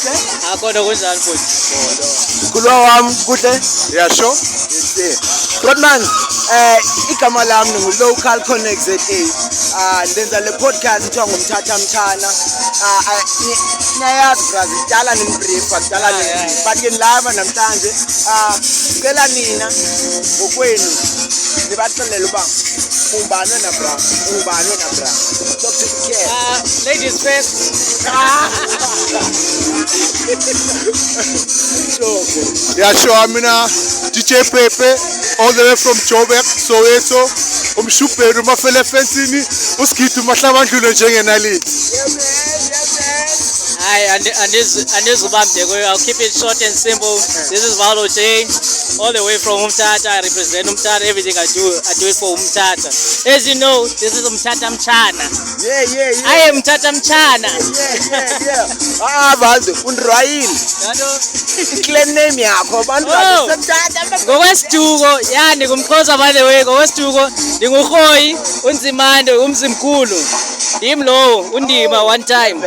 kuhle? Akhona kunjani futhi? Mkhulwa wami kuhle? Yeah, sure. Yes. Rodman, igama lami ngu-Local Connect ZA. Ndenza le podcast kuthiwa ngumthatha mthana. Niyayazi brazi, kudala nimbriefa, kudala nimbriefa. But ke nilava namhlanje. Cela nina ngokwenu nibaxelele uba ungubani wena bra? Ungubani wena bra? Talk to the cat. Ladies first. Yeah, sure. I'm in DJ Pepe, all the way from Joburg, Soweto. Umshupero mafele fensini, uskitu mahlamandlulo njengenaliti. Hi, I'll keep it short and simple. This is Valo J, all the way from Umtata. I represent Umtata. Everything I do it for Umtata. As you know, this is Umtata Mchana. Yeah. I am Umtata Mchana. Yeah. Valdo, unroyil. Claim name yakho bantu basemthatha. Ngokwestuko, yeah, ngumkhoza by the way, ngokwestuko, ndinguRhoyi, uNzimande, uMzimkhulu. Ndim lo, undima one time.